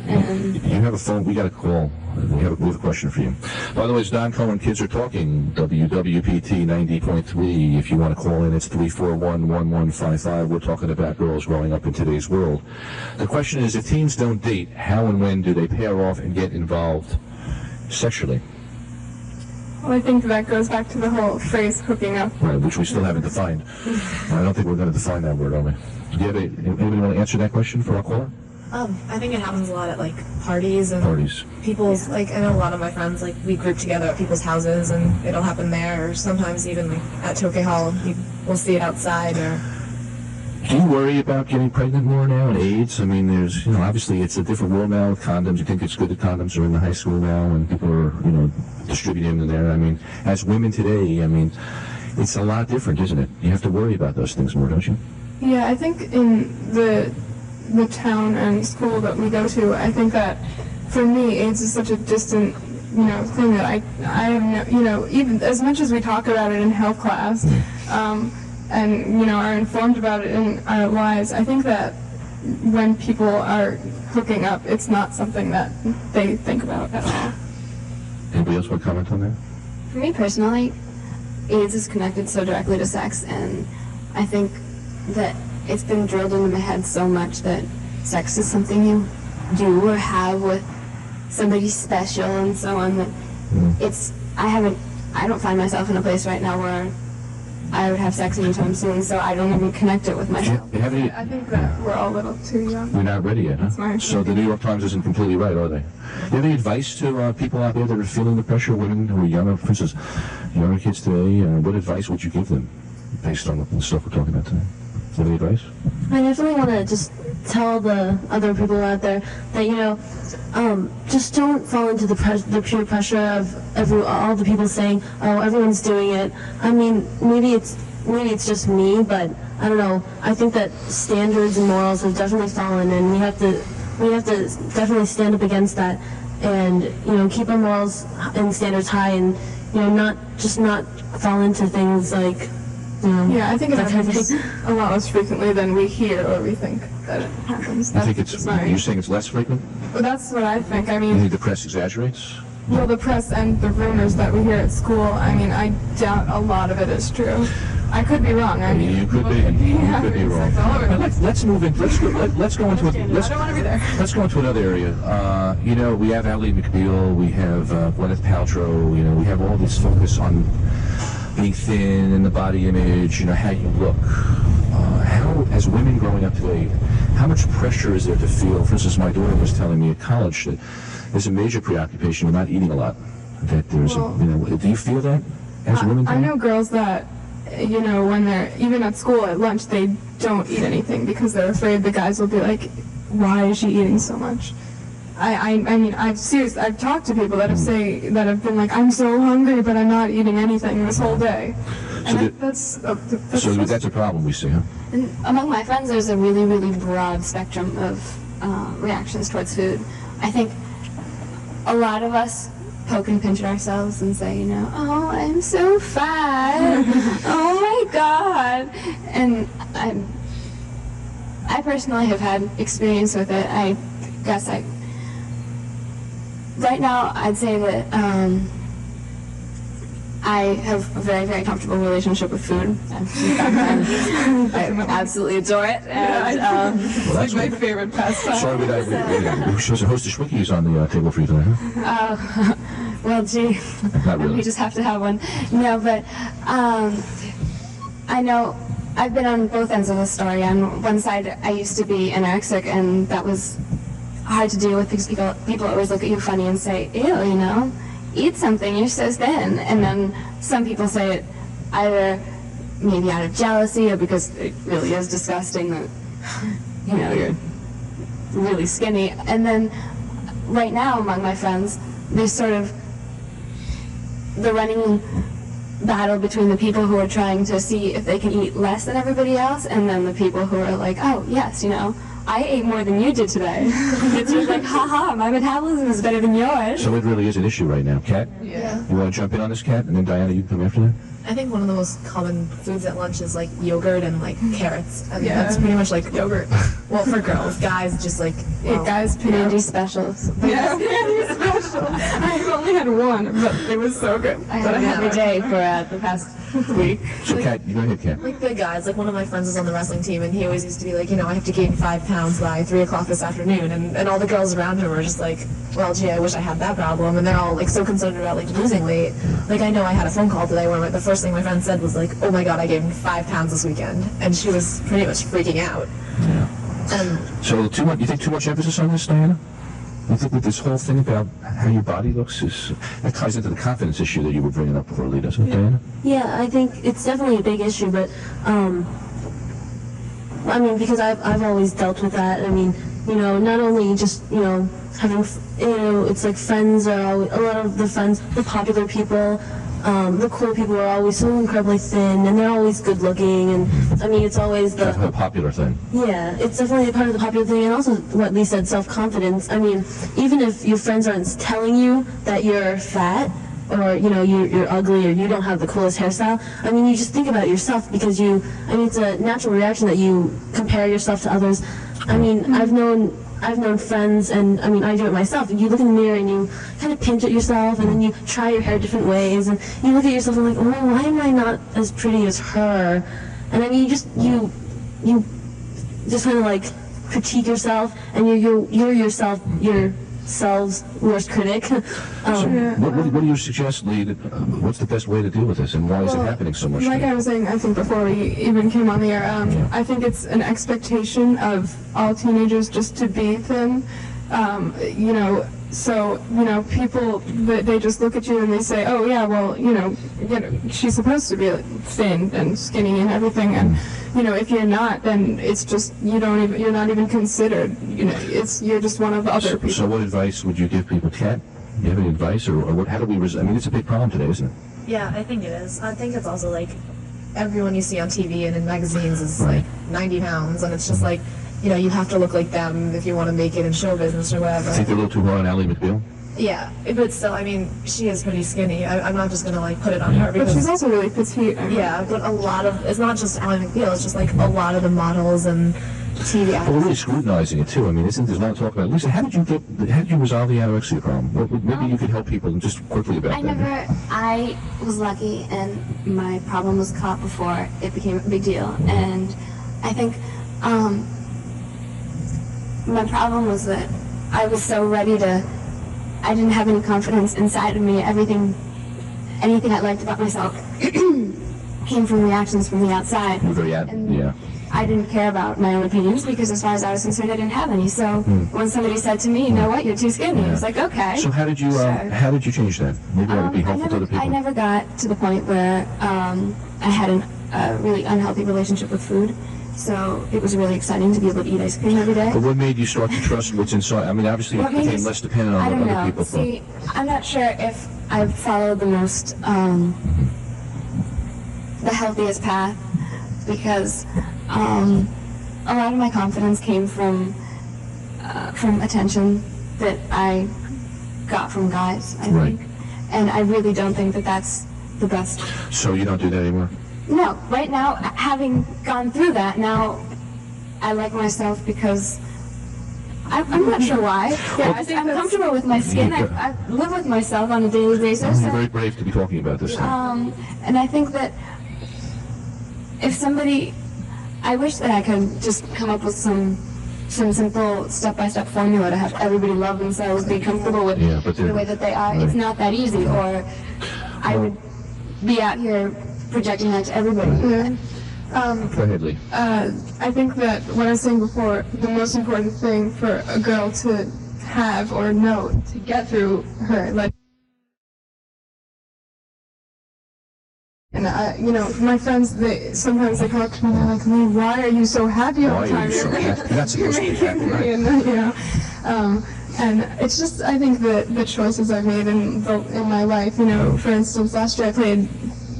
And You have a phone, we got a call. We have a question for you. By the way, it's Don Cohen, Kids Are Talking, WWPT 90.3. If you want to call in, it's 341-1155. We're talking about girls growing up in today's world. The question is, if teens don't date, how and when do they pair off and get involved sexually? Well, I think that goes back to the whole phrase hooking up. Right, which we still haven't defined. I don't think we're going to define that word, are we? Do you have anybody want to answer that question for our caller? I think it happens a lot at like parties and Parties. people's, like I know a lot of my friends, like we group together at people's houses and it'll happen there, or sometimes even like at Tokyo Hall, we'll see it outside. Or Do you worry about getting pregnant more now and AIDS? I mean, there's, you know, obviously it's a different world now with condoms. You think it's good that condoms are in the high school now and people are, you know, distributing them there. I mean, as women today, I mean, it's a lot different, isn't it? You have to worry about those things more, don't you? Yeah, I think in the town and school that we go to, I think that for me, AIDS is such a distant thing that I have no, even as much as we talk about it in health class, and are informed about it in our lives, I think that when people are hooking up, it's not something that they think about at all. Anybody else want to comment on that? For me personally, AIDS is connected so directly to sex, and I think that it's been drilled into my head so much that sex is something you do or have with somebody special and so on, that I don't find myself in a place right now where I would have sex anytime soon, so I don't even connect it with myself. I think that we're all a little too young. We're not ready yet, huh? So the New York Times isn't completely right, are they? Do you have any advice to people out there that are feeling the pressure, women who are younger, for instance, younger kids today? What advice would you give them based on the stuff we're talking about today? Do you have any advice? I definitely want to just tell the other people out there that, just don't fall into the peer pressure of all the people saying, oh, everyone's doing it. I mean, maybe it's just me, but I don't know. I think that standards and morals have definitely fallen, and we have to definitely stand up against that, and keep our morals and standards high, and not fall into things like. Yeah, I think it happens a lot less frequently than we hear or we think that it happens. You're saying it's less frequent? Well, that's what I think. I mean, you think the press exaggerates? Well, the press and the rumors that we hear at school, I mean, I doubt a lot of it is true. I could be wrong. I mean, you could be. You could be wrong. Let's move in. Let's go into. I don't want to be there. Let's go into another area. We have Ally McBeal. We have Gwyneth Paltrow. We have all this focus on being thin and the body image, how you look. How, as women growing up today, how much pressure is there to feel? For instance, my daughter was telling me at college that there's a major preoccupation with not eating a lot. That there's, do you feel that as women? I know girls that, when they're even at school at lunch, they don't eat anything because they're afraid the guys will be like, "Why is she eating so much?" I mean, I've talked to people that have been like, I'm so hungry, but I'm not eating anything this whole day. And that's a problem we see, huh? And among my friends, there's a really, really broad spectrum of reactions towards food. I think a lot of us poke and pinch at ourselves and say, oh, I'm so fat. Oh my God. And I personally have had experience with it. I guess right now, I'd say that I have a very, very comfortable relationship with food. I absolutely adore it. And, it's like my favorite pastime. Sorry, she was a hostess wikis on the table for you today, huh? Well, gee, not really. We just have to have one. No, but I know I've been on both ends of the story. On one side, I used to be anorexic, and that was hard to deal with because people always look at you funny and say, ew, eat something, you're so thin. And then some people say it either maybe out of jealousy or because it really is disgusting that, you're really skinny. And then right now among my friends, there's sort of the running battle between the people who are trying to see if they can eat less than everybody else and then the people who are like, oh, yes, I ate more than you did today. It's just like, haha, my metabolism is better than yours. So it really is an issue right now. Kat? Yeah. You want to jump in on this, Kat? And then Diana, you can come after that? I think one of the most common foods at lunch is like yogurt and like carrots. I mean, that's pretty much like yogurt. Well, for girls, guys just like guys Pandy specials. Yeah, Pandy special. I've only had one, but it was so good. I had it every day for the past week. So Kat, you go ahead, Kat. Like big guys, like one of my friends is on the wrestling team, and he always used to be like, I have to gain 5 pounds by 3 o'clock this afternoon, and all the girls around him were just like, well, gee, I wish I had that problem, and they're all like so concerned about like losing weight. Like I know I had a phone call today where the first thing my friend said was like, oh my God, I gained 5 pounds this weekend, and she was pretty much freaking out. Yeah. So you think too much emphasis on this, Diana? You think that this whole thing about how your body looks that ties into the confidence issue that you were bringing up before, doesn't it, Diana? Yeah, I think it's definitely a big issue, but I mean, because I've always dealt with that. I mean, not only just having it's like friends are always, a lot of the friends, the popular people the cool people are always so incredibly thin, and they're always good looking, and I mean, it's always the... That's a popular thing. Yeah, it's definitely a part of the popular thing, and also what Lee said, self-confidence. I mean, even if your friends aren't telling you that you're fat, or, you know, you're ugly, or you don't have the coolest hairstyle, I mean, you just think about it yourself, because I mean, it's a natural reaction that you compare yourself to others. I mean, I've known friends, and I mean, I do it myself. You look in the mirror and you kind of pinch at yourself, and then you try your hair different ways, and you look at yourself and like, oh, why am I not as pretty as her? And then you just kind of like critique yourself, and you're yourself, yourself's worst critic. What do you suggest, Lee? What's the best way to deal with this, and why is it happening so much? Like I was saying, I think before we even came on the air, I think it's an expectation of all teenagers just to be thin. You know, so, you know, people, they just look at you and they say, oh yeah, well, you know, she's supposed to be thin and skinny and everything, and, you know, if you're not, then it's just, you're not even considered, you know, you're just one of the other people. So what advice would you give people? Kat, do you have any advice, or what, how do we, I mean, it's a big problem today, isn't it? Yeah, I think it is. I think it's also like everyone you see on TV and in magazines is like 90 pounds, and it's just like, you know, you have to look like them if you want to make it in show business or whatever. I think they're a little too hard on Ally McBeal. Yeah, but still, I mean, she is pretty skinny. I'm not just gonna like put it on her because... But she's also really petite. Yeah, but a lot of, it's not just Ally McBeal, it's just like a lot of the models and TV actors. But we're really scrutinizing it too. I mean, there's a lot of talk about it. Lisa, how did you resolve the anorexia problem? Maybe you could help people just quickly about that. I was lucky, and my problem was caught before it became a big deal. And I think my problem was that I was so ready to, I didn't have any confidence inside of me. Anything I liked about myself came from reactions from the outside. Yeah. I didn't care about my own opinions because as far as I was concerned, I didn't have any. So when somebody said to me, you know what, you're too skinny, I was like, okay. So how did you change that? Maybe that would be helpful to other people. I never got to the point where I had a really unhealthy relationship with food. So it was really exciting to be able to eat ice cream every day. But what made you start to trust what's inside? I mean, obviously you became less dependent on what other people thought. See, I'm not sure if I've followed the most, the healthiest path, because a lot of my confidence came from attention that I got from guys, I think. And I really don't think that that's the best. So you don't do that anymore? No, right now, having gone through that, now I like myself because I'm not sure why. Yeah, I'm comfortable with my skin. I live with myself on a daily basis. You're very brave to be talking about this. And I think that if somebody, I wish that I could just come up with some simple step-by-step formula to have everybody love themselves, be comfortable with the way that they are. Right. It's not that easy, or I would be out here projecting that to everybody. Yeah. Go ahead, Lee. I think that what I was saying before, the most important thing for a girl to have or know to get through her life. And you know, my friends, sometimes they come up to me and they're like, Lee, why are you so happy all the time? Why are you so happy? You're not supposed to be happy, right? You know, and it's just, I think the choices I've made in my life, you know, for instance, last year I played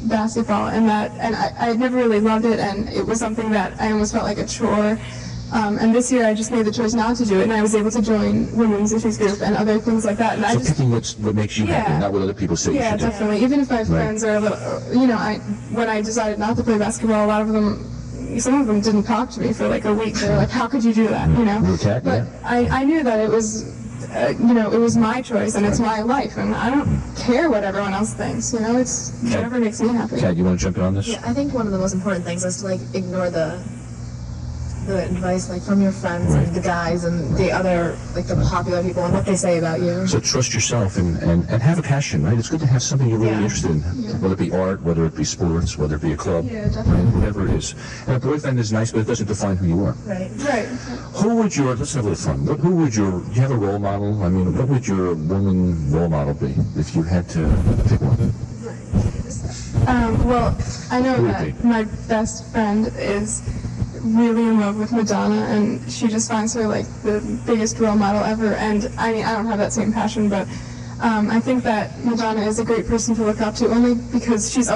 basketball, and I never really loved it, and it was something that I almost felt like a chore. And this year I just made the choice not to do it, and I was able to join women's issues group and other things like that. And so picking what makes you happy, not what other people say you should do. Yeah, definitely. Even if my friends are a little, you know, when I decided not to play basketball, a lot of them, some of them didn't talk to me for like a week. They were like, how could you do that, you know? But I knew that it was, you know, it was my choice and it's my life, and I don't care what everyone else thinks, you know, it's whatever makes me happy. Kat, you want to jump in on this? Yeah, I think one of the most important things is to like ignore the advice like from your friends and the guys and the other like the popular people and what they say about you. So trust yourself and have a passion, right? It's good to have something you're really interested in, whether it be art, whether it be sports, whether it be a club, right? Whatever it is. And a boyfriend is nice, but it doesn't define who you are. Right. Who would let's have a little fun. Do you have a role model? I mean, what would your woman role model be if you had to pick one? Well, I know that my best friend is really in love with Madonna, and she just finds her like the biggest role model ever. And I mean, I don't have that same passion, but I think that Madonna is a great person to look up to, only because she's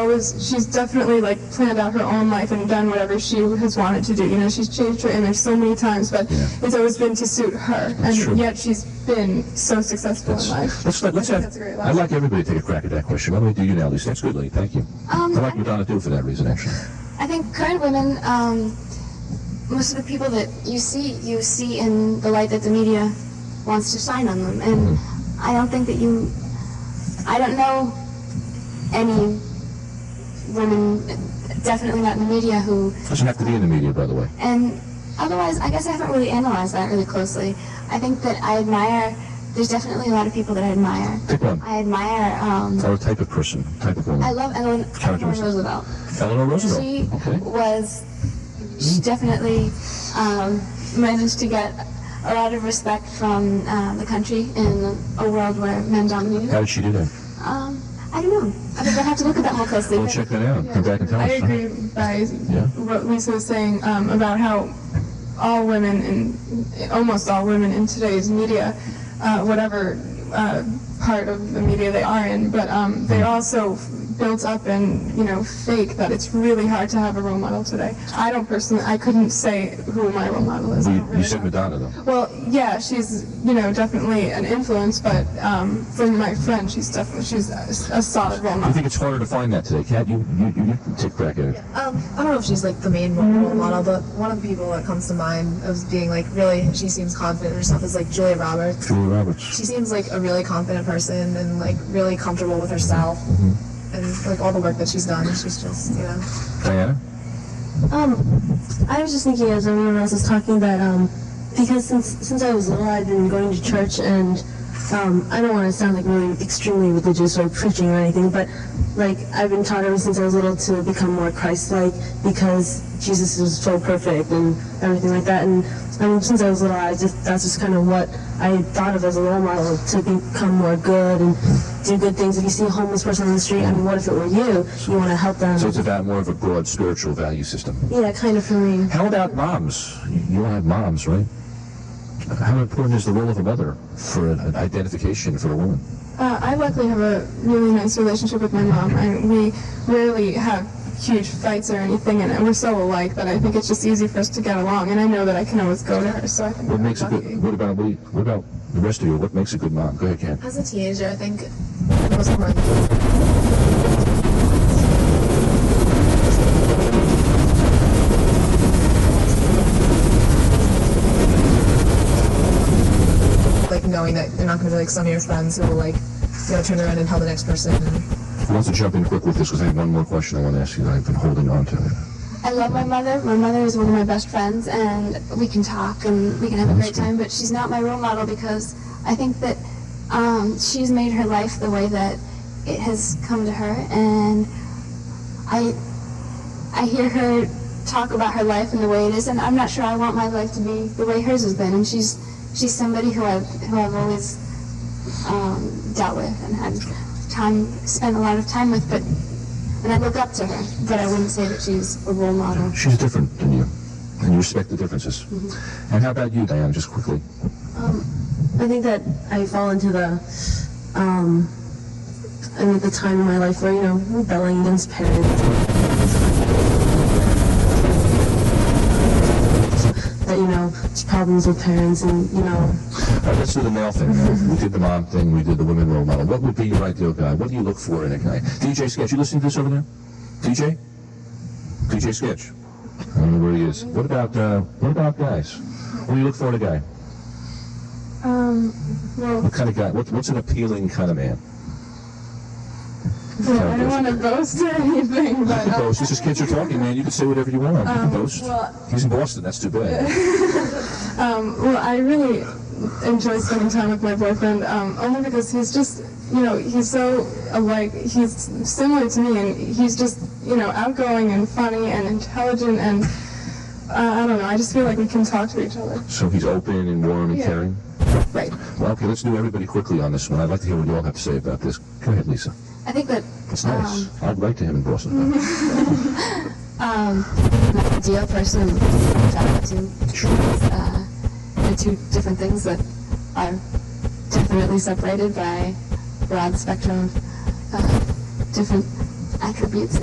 definitely like planned out her own life and done whatever she has wanted to do. You know, she's changed her image so many times, but it's always been to suit her, and yet she's been so successful in life. Let's that's a great I'd like everybody to take a crack at that question. Why don't we do you now, Lisa? That's good, Lee. Thank you. I like Madonna too for that reason, actually. I think current women, most of the people that you see in the light that the media wants to shine on them, and I don't think that I don't know any women, definitely not in the media, who... Doesn't have to be in the media, by the way. And otherwise, I guess I haven't really analyzed that really closely. I think that I admire, there's definitely a lot of people that I admire. Pick one. I admire... or a type of person, type of woman. I love Eleanor Roosevelt. Eleanor Roosevelt. She definitely managed to get a lot of respect from the country in a world where men dominated. How did she do that? I don't know. I think I'll have to look at that more closely. We'll check that out. Come back and tell us. I agree by what Lisa was saying about how almost all women in today's media, whatever part of the media they are in, but they're also built up and fake that it's really hard to have a role model today. I couldn't say who my role model is. You said Madonna, though. Well, yeah, she's definitely an influence, but from my friend, she's a solid role Do you model. think it's harder to find that today? Kat, you take a crack at it. I don't know if she's like the main role model, but one of the people that comes to mind as being like really, she seems confident in herself is like Julia Roberts. Julia Roberts. She seems like a really confident person and like really comfortable with herself. And like all the work that she's done, she's just, Diana? I was just thinking as everyone else was talking that because since I was little, I've been going to church, and I don't want to sound like really extremely religious or preaching or anything, but like I've been taught ever since I was little to become more Christ-like because Jesus is so perfect and everything like that. And since I was little, that's just kind of what I thought of as a role model, to become more good and do good things. If you see a homeless person on the street, what if it were you? You want to help them. So it's about more of a broad spiritual value system. Yeah, kind of for me. How about moms? You all have moms, right? How important is the role of a mother for an identification for a woman? I luckily have a really nice relationship with my mom, and we rarely have huge fights or anything, and we're so alike that I think it's just easy for us to get along, and I know that I can always go to her, so I think What makes a good, what about the rest of you? What makes a good mom? Go ahead, Ken. as a teenager, I think the most important like knowing that you're not going to be like some of your friends who will like turn around and tell the next person. Who wants to jump in quick with this? Because I have one more question I want to ask you that I've been holding on to. I love my mother. My mother is one of my best friends, and we can talk and we can have a great time, but she's not my role model because I think that she's made her life the way that it has come to her, and I hear her talk about her life and the way it is, and I'm not sure I want my life to be the way hers has been, and she's somebody who I've always dealt with and had spent a lot of time with, and I look up to her, but I wouldn't say that she's a role model. She's different than you, and you respect the differences. And how about you, Diane, just quickly? I think that I fall into the at the time in my life where, rebelling against parents. That, there's problems with parents and, Let's do the male thing. We did the mom thing, we did the women role model. What would be your ideal guy? What do you look for in a guy? DJ Sketch, you listening to this over there? DJ? DJ Sketch. I don't know where he is. What about guys? What do you look for in a guy? Well, What kind of guy? What's an appealing kind of man? I don't want to boast or anything, but... You can boast. This is kids are talking, man. You can say whatever you want. You can boast. He's in Boston. That's too bad. Well, I really enjoy spending time with my boyfriend, only because he's just, he's so alike, he's similar to me, and he's just, outgoing and funny and intelligent, and I don't know, I just feel like we can talk to each other. So he's open and warm and caring? Right. Well, okay, let's do everybody quickly on this one. I'd like to hear what you all have to say about this. Go ahead, Lisa. I think that That's nice. I'd write to him in Boston. an ideal person to talk to. They're two different things that are definitely separated by broad spectrum of different attributes.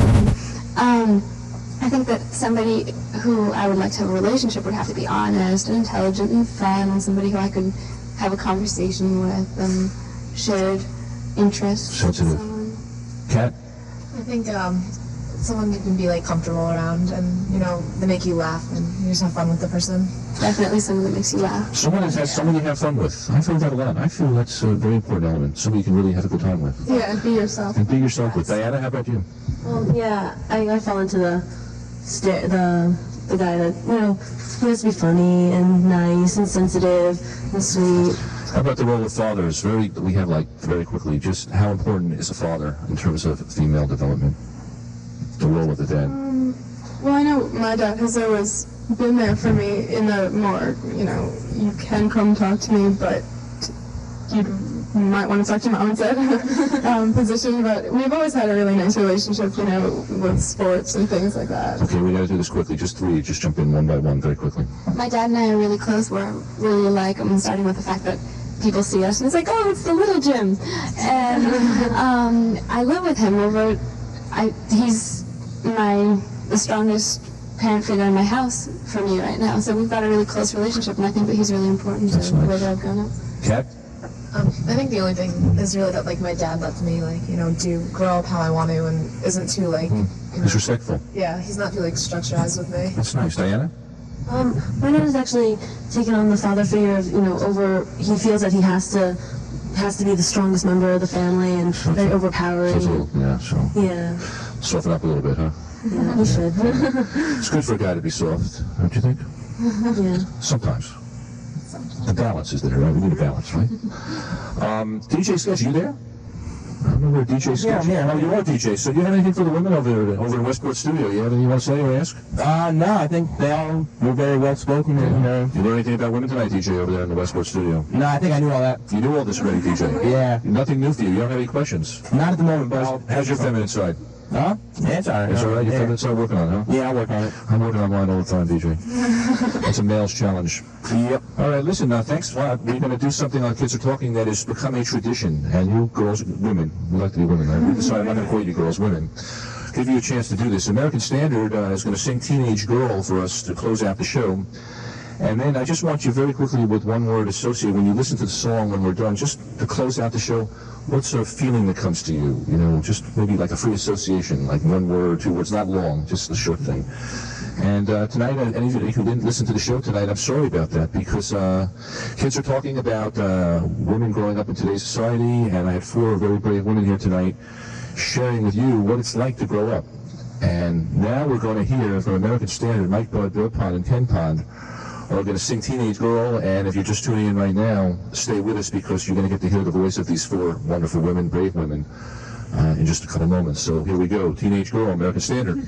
I think that somebody who I would like to have a relationship would have to be honest and intelligent and fun, and somebody who I could have a conversation with and shared interests. Sensitive. Kat? I think someone you can be like comfortable around, and you know, they make you laugh, and you just have fun with the person. Definitely someone that makes you laugh. Someone you have fun with. I feel that a lot. I feel that's a very important element. Somebody you can really have a good time with. Yeah, and be yourself. And be yourself with. Diana, how about you? Well, yeah, I fall into the guy that, you know, he has to be funny and nice and sensitive and sweet. How about the role of fathers? We have like very quickly, just how important is a father in terms of female development? The role of the dad. Well, I know my dad has always been there for me in a more, you know, you can come talk to me, but you might want to talk to mom instead position. But we've always had a really nice relationship, you know, with sports and things like that. Okay, we got to do this quickly. Just jump in one by one very quickly. My dad and I are really close. We're really alike. I'm starting with the fact that people see us and it's like, oh, it's the little Jim. And I live with him he's the strongest parent figure in my house for me right now. So we've got a really close relationship, and I think that he's really important to the way that I've grown up. Kat? I think the only thing is really that like my dad lets me like, you know, grow up how I want to, and isn't too like, you know, He's respectful. yeah, he's not too like structurized with me. That's nice. Diana? My dad has actually taken on the father figure of, you know, he feels that he has to be the strongest member of the family and very overpowering. Yeah. Soften up a little bit, huh? Yeah, he should. It's good for a guy to be soft, don't you think? Yeah. Sometimes. The balance is there, right? We need a balance, right? DJ Sketch, you there? I don't know where DJ Sketch. Yeah, I'm here. Oh, you are DJ. So do you have anything for the women over in Westport Studio? You have anything you want to say or ask? No, I think they all were very well spoken. You know. You learn anything about women tonight, DJ, over there in the Westport Studio? No, I think I knew all that. You knew all this already, DJ? Yeah. Nothing new for you? You don't have any questions? Not at the moment, but How's your feminine side? Huh? Yeah, it's alright. It's alright? Your Yeah. feminine side working on it, huh? Yeah, I'll work on it. I'm working on mine all the time, DJ. That's a male's challenge. Yep. All right, listen, thanks a lot. We're going to do something on Kids Are Talking that has become a tradition. And you girls, women, we like to be women, right? We decided I'm not going to call you girls, women. Give you a chance to do this. American Standard is going to sing Teenage Girl for us to close out the show. And then I just want you very quickly with one word associated, when you listen to the song when we're done, just to close out the show, what's a feeling that comes to you? You know, just maybe like a free association, like one word, 2 words, not long, just a short thing. And tonight, any of you who didn't listen to the show tonight, I'm sorry about that, because kids are talking about women growing up in today's society, and I had 4 very brave women here tonight sharing with you what it's like to grow up. And now we're going to hear from American Standard, Mike Budd, Bill Pond, and Ken Pond are going to sing Teenage Girl, and if you're just tuning in right now, stay with us because you're going to get to hear the voice of these 4 wonderful women, brave women, in just a couple moments. So here we go, Teenage Girl, American Standard.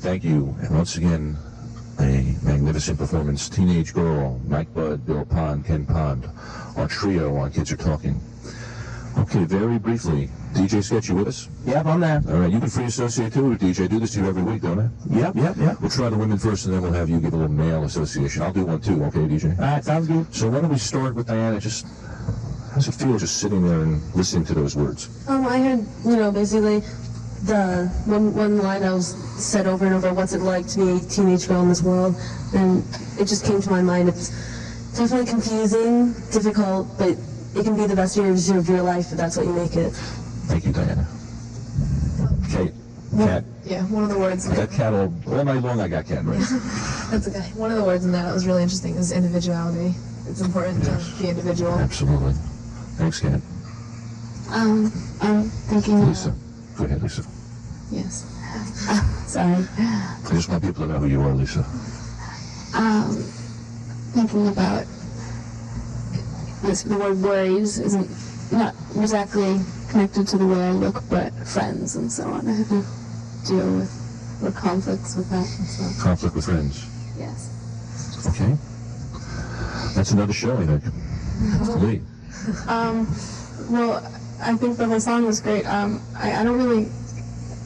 thank you. And once again, a magnificent performance. Teenage Girl, Mike Budd, Bill Pond, Ken Pond, our trio on Kids Are Talking. Okay, very briefly, DJ Sketch, you with us? Yep, I'm there. All right, you can free associate too with DJ. I do this to you every week, don't I? Yep. We'll try the women first, and then we'll have you give a little male association. I'll do one too, okay, DJ? All right, sounds good. So why don't we start with Diana? Just, how does it feel just sitting there and listening to those words? I heard, basically the one line I was said over and over, what's it like to be a teenage girl in this world? And it just came to my mind. It's definitely confusing, difficult, but it can be the best years of your life if that's what you make it. Thank you, Diana. Kate, cat. Yeah, one of the words. I got cat all night long. I got cat, right? That's okay. One of the words in that was really interesting is individuality. It's important to be individual. Absolutely. Thanks, Kat. I'm thinking. Lisa. Go ahead, Lisa. Yes. Sorry. I just want people to know who you are, Lisa. Thinking about this. The word worries isn't not exactly connected to the way I look, but friends and so on. I have to deal with the conflicts with that and so. Conflict with friends. Yes. Okay. That's another show, I think. Lee. Well, I think the whole song was great. I don't really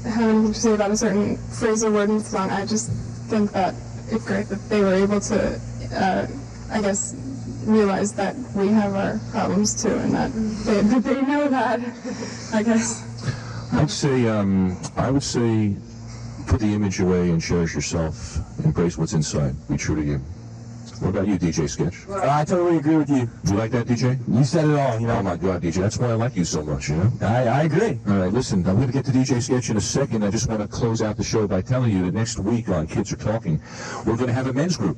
have anything to say about a certain phrase or word in the song. I just think that it's great that they were able to, I guess, realize that we have our problems too, and that they know that, I guess. I would say, put the image away and cherish yourself. Embrace what's inside. Be true to you. What about you, DJ Sketch? I totally agree with you. Do you like that, DJ? You said it all, Oh my God, DJ, that's why I like you so much, I agree. All right, listen, I'm going to get to DJ Sketch in a second. I just want to close out the show by telling you that next week on Kids Are Talking, we're going to have a men's group.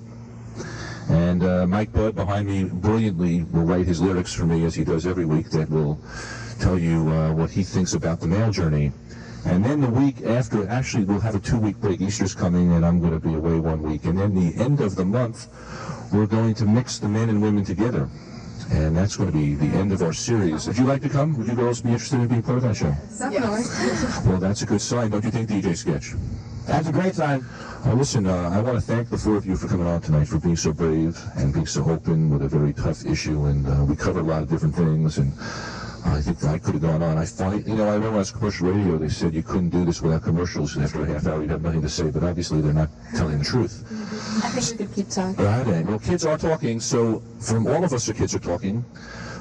And Mike Budd behind me brilliantly will write his lyrics for me, as he does every week, that will tell you what he thinks about the male journey. And then the week after, actually, we'll have a 2-week break. Easter's coming, and I'm going to be away 1 week. And then the end of the month, we're going to mix the men and women together. And that's going to be the end of our series. Would you like to come? Would you girls be interested in being part of that show? Definitely. Well, that's a good sign, don't you think, DJ Sketch? That's a great sign. Listen, I want to thank the 4 of you for coming on tonight, for being so brave and being so open with a very tough issue. And we covered a lot of different things. And I think I could have gone on. I remember when I was commercial radio, they said you couldn't do this without commercials. After a half hour, you'd have nothing to say. But obviously, they're not telling the truth. I think we could keep talking. Right, and well, Kids Are Talking. So, from all of us at Kids Are Talking,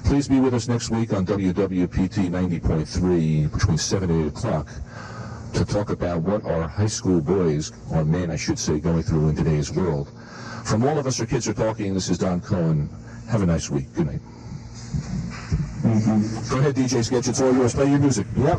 please be with us next week on WWPT 90.3 between 7 and 8 o'clock to talk about what our high school boys, or men, I should say, going through in today's world. From all of us at Kids Are Talking, this is Don Cohen. Have a nice week. Good night. Go ahead, DJ Sketch. It's all yours. Play your music. Yep.